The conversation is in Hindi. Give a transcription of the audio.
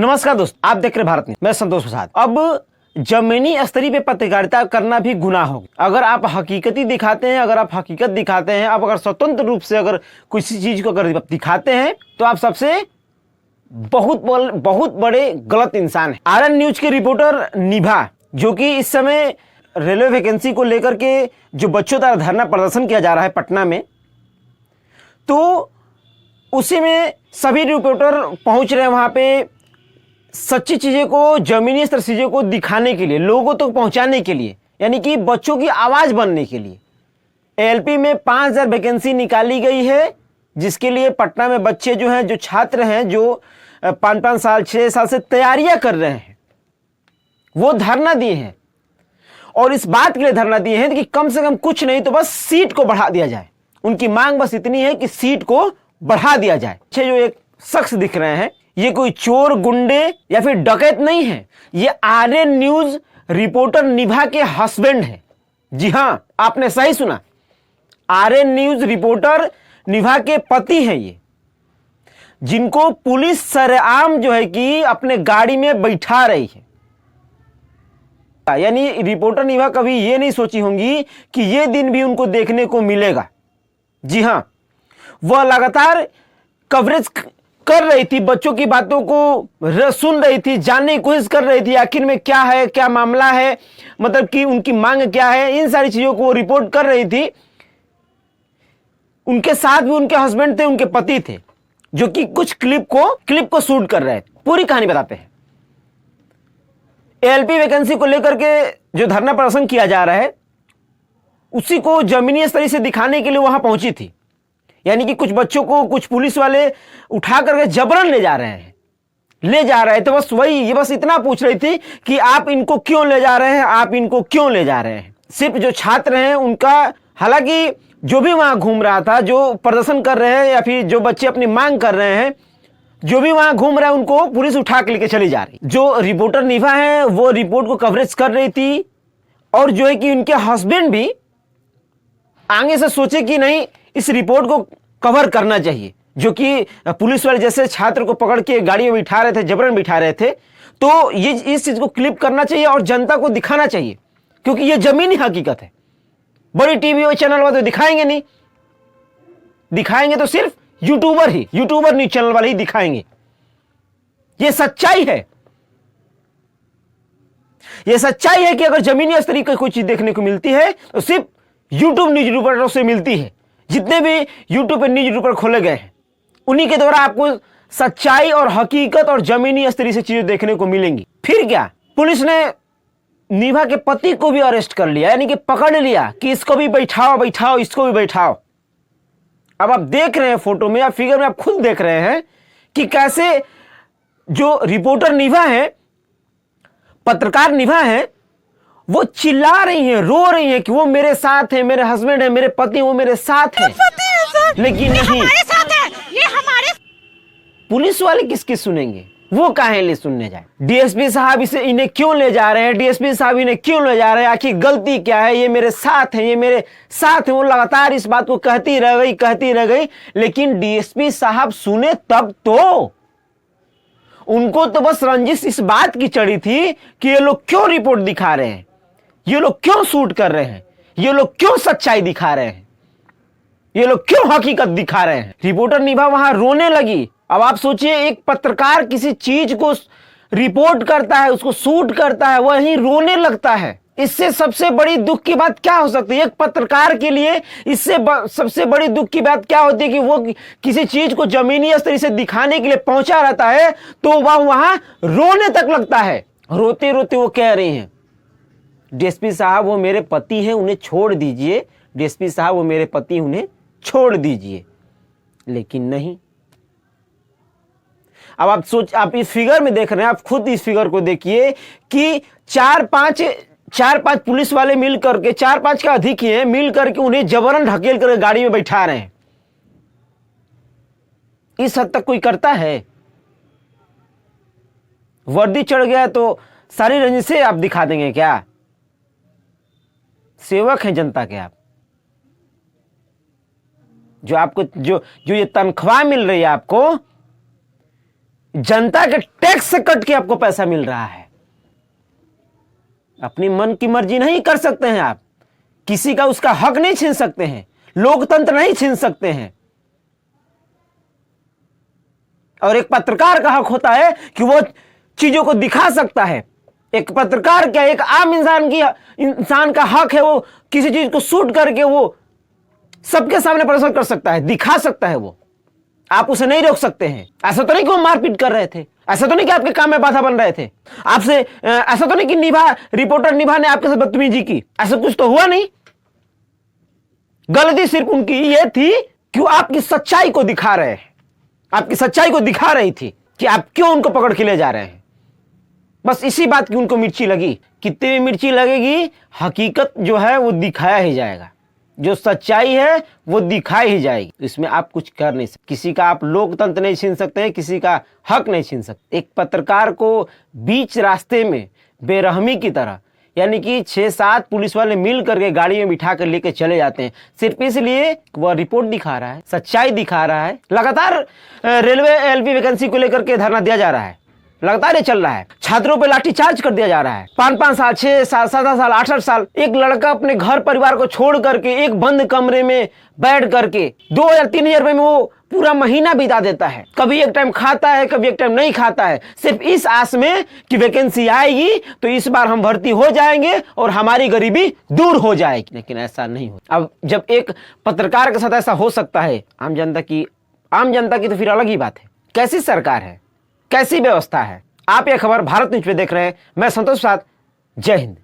नमस्कार दोस्त, आप देख रहे भारत न्यूज। मैं संतोष प्रसाद। अब जमीनी स्तरीय पे पत्रकारिता करना भी गुनाह होगा। अगर आप हकीकती दिखाते हैं, अगर आप हकीकत दिखाते हैं, आप अगर स्वतंत्र रूप से अगर किसी चीज को अगर दिखाते हैं तो आप सबसे बहुत बड़े गलत इंसान है। आरएन न्यूज के रिपोर्टर निभा, जो कि इस समय रेलवे वैकेंसी को लेकर के जो बच्चों द्वारा धरना प्रदर्शन किया जा रहा है पटना में, तो उसी में सभी रिपोर्टर पहुंच रहे हैं वहां पे सच्ची चीजें को, जमीनी स्तर चीजों को दिखाने के लिए, लोगों तक पहुंचाने के लिए, यानी कि बच्चों की आवाज बनने के लिए। एएलपी में 5000 वैकेंसी निकाली गई है, जिसके लिए पटना में बच्चे जो हैं, जो छात्र हैं, जो 5-5 साल 6 साल से तैयारियां कर रहे हैं, वो धरना दिए हैं। और इस बात के लिए धरना दिए हैं कि कम से कम कुछ नहीं तो बस सीट को बढ़ा दिया जाए। उनकी मांग बस इतनी है कि सीट को बढ़ा दिया जाए। जो एक शख्स दिख रहे हैं, ये कोई चोर, गुंडे या फिर डकैत नहीं है। ये आरएन न्यूज रिपोर्टर निभा के हस्बैंड है। जी हां, आपने सही सुना, आरएन न्यूज रिपोर्टर निभा के पति हैं ये, जिनको पुलिस सरेआम जो है कि अपने गाड़ी में बैठा रही है। यानी रिपोर्टर निभा कभी ये नहीं सोची होंगी कि ये दिन भी उनको देखने को मिलेगा। जी हां, वह लगातार कवरेज कर रही थी, बच्चों की बातों को सुन रही थी, जानने की कोशिश कर रही थी आखिर में क्या है, क्या मामला है, मतलब कि उनकी मांग क्या है, इन सारी चीजों को रिपोर्ट कर रही थी। उनके साथ भी उनके हस्बैंड थे, उनके पति थे, जो कि कुछ क्लिप को शूट कर रहे थे। पूरी कहानी बताते हैं। एएलपी वैकेंसी को लेकर के जो धरना प्रदर्शन किया जा रहा है, उसी को जमीनी स्तर से दिखाने के लिए वहां पहुंची थी। यानी कि कुछ बच्चों को कुछ पुलिस वाले उठा करके जबरन ले जा रहे थे। बस वही, ये बस इतना पूछ रही थी कि आप इनको क्यों ले जा रहे हैं, आप इनको क्यों ले जा रहे हैं। सिर्फ जो छात्र हैं उनका, हालांकि जो भी वहां घूम रहा था, जो प्रदर्शन कर रहे हैं या फिर जो बच्चे अपनी मांग कर रहे हैं, जो भी वहां घूम रहा है, उनको पुलिस उठा के लेके चली जा रही। जो रिपोर्टर निभा है वो रिपोर्ट को कवरेज कर रही थी, और जो है कि उनके हस्बैंड भी आगे से सोचे कि नहीं, इस रिपोर्ट को कवर करना चाहिए। जो कि पुलिस वाले जैसे छात्र को पकड़ के गाड़ी में बिठा रहे थे, जबरन बिठा रहे थे, तो ये इस चीज को क्लिप करना चाहिए और जनता को दिखाना चाहिए, क्योंकि ये जमीनी हकीकत है। बड़ी टीवी और चैनल वाले तो दिखाएंगे नहीं, दिखाएंगे तो सिर्फ यूट्यूबर न्यूज चैनल वाले ही दिखाएंगे। ये सच्चाई है, ये सच्चाई है कि अगर जमीनी स्तर की कोई चीज देखने को मिलती है तो सिर्फ यूट्यूब न्यूज रिपोर्टरों से मिलती है। जितने भी यूट्यूब पे न्यूज रिपोर्टर खोले गए हैं, उन्हीं के द्वारा आपको सच्चाई और हकीकत और जमीनी स्तर से चीजें देखने को मिलेंगी। फिर क्या, पुलिस ने निभा के पति को भी अरेस्ट कर लिया, यानी कि पकड़ लिया कि इसको भी बैठाओ, इसको भी बैठाओ। अब आप देख रहे हैं फोटो में, आप फिगर में आप खुद देख रहे हैं कि कैसे जो रिपोर्टर निभा है, पत्रकार निभा है, वो चिल्ला रही हैं, रो रही हैं कि वो मेरे साथ है, मेरे हस्बैंड है, मेरे पति, वो मेरे साथ है। लेकिन नहीं, हमारे साथ है, ये हमारे। पुलिस वाले किसकी सुनेंगे, वो काहे ले सुनने जाए। डीएसपी साहब इन्हें क्यों ले जा रहे हैं, डीएसपी साहब इन्हें क्यों ले जा रहे हैं, आखिर गलती क्या है, ये मेरे साथ है, ये मेरे साथ है। वो लगातार इस बात को कहती रह गई। लेकिन डीएसपी साहब सुने तब तो, उनको तो बस रंजिश इस बात की चढ़ी थी कि ये लोग क्यों रिपोर्ट दिखा रहे हैं, ये लोग क्यों शूट कर रहे हैं, ये लोग क्यों सच्चाई दिखा रहे हैं, ये लोग क्यों हकीकत दिखा रहे हैं। रिपोर्टर निभा वहां रोने लगी। अब आप सोचिए, एक पत्रकार किसी चीज को रिपोर्ट करता है, उसको शूट करता है, वहीं रोने लगता है। इससे सबसे बड़ी दुख की बात क्या हो सकती है एक पत्रकार के लिए? इससे सबसे बड़ी दुख की बात क्या होती है कि वो किसी चीज को जमीनी स्तर से दिखाने के लिए पहुंचा रहता है, तो वह वहां रोने तक लगता है। रोते रोते वो कह रही हैं, डीएसपी साहब वो मेरे पति हैं, उन्हें छोड़ दीजिए, डीएसपी साहब वो मेरे पति, उन्हें छोड़ दीजिए। लेकिन नहीं। अब आप इस फिगर में देख रहे हैं, आप खुद इस फिगर को देखिए कि 4-5 पुलिस वाले मिल करके, 4-5 का अधिक ही है, मिल करके उन्हें जबरन ढकेल कर गाड़ी में बैठा रहे हैं। इस हद तक कोई करता है? वर्दी चढ़ गया तो सारी रंजिशें आप दिखा देंगे क्या? सेवक हैं जनता के आप। जो आपको जो ये तनख्वाह मिल रही है आपको, जनता के टैक्स से कट के आपको पैसा मिल रहा है। अपनी मन की मर्जी नहीं कर सकते हैं आप, किसी का उसका हक नहीं छीन सकते हैं, लोकतंत्र नहीं छीन सकते हैं। और एक पत्रकार का हक होता है कि वो चीजों को दिखा सकता है। एक पत्रकार क्या, एक आम इंसान का हक है वो किसी चीज को शूट करके वो सबके सामने प्रदर्शन कर सकता है, दिखा सकता है। वो आप उसे नहीं रोक सकते हैं। ऐसा तो नहीं कि वो मारपीट कर रहे थे, ऐसा तो नहीं कि आपके काम में बाधा बन रहे थे आपसे, ऐसा तो नहीं कि रिपोर्टर निभा ने आपके साथ बदतमीजी की, ऐसा कुछ तो हुआ नहीं। गलती सिर्फ उनकी ये थी कि वो आपकी सच्चाई को दिखा रहे हैं, आपकी सच्चाई को दिखा रही थी कि आप क्यों उनको पकड़ के ले जा रहे हैं। बस इसी बात की उनको मिर्ची लगी। कितनी भी मिर्ची लगेगी, हकीकत जो है वो दिखाया ही जाएगा, जो सच्चाई है वो दिखाई ही जाएगी। इसमें आप कुछ कर नहीं सकते, किसी का आप लोकतंत्र नहीं छीन सकते हैं, किसी का हक नहीं छीन सकते। एक पत्रकार को बीच रास्ते में बेरहमी की तरह, यानी कि 6-7 पुलिस वाले मिल करके गाड़ी में बिठा कर लेके चले जाते हैं, सिर्फ इसलिए वह रिपोर्ट दिखा रहा है, सच्चाई दिखा रहा है। लगातार रेलवे एलपी वैकेंसी को लेकर के धरना दिया जा रहा है, लगातार ये चल रहा है। छात्रों पे लाठीचार्ज कर दिया जा रहा है। 5-5 साल, 6 साल, 7 साल, 8-8 साल एक लड़का अपने घर परिवार को छोड़ करके एक बंद कमरे में बैठ करके 2000-3000 रुपए में वो पूरा महीना बिता देता है। कभी एक टाइम खाता है, कभी एक टाइम नहीं खाता है, सिर्फ इस आस में कि वैकेंसी आएगी तो इस बार हम भर्ती हो जाएंगे और हमारी गरीबी दूर हो जाएगी। लेकिन ऐसा नहीं हो। अब जब एक पत्रकार के साथ ऐसा हो सकता है, आम जनता की तो फिर अलग ही बात है। कैसी सरकार है, कैसी व्यवस्था है। आप ये खबर भारत न्यूज पे देख रहे हैं, मैं संतोष प्रसाद। जय हिंद।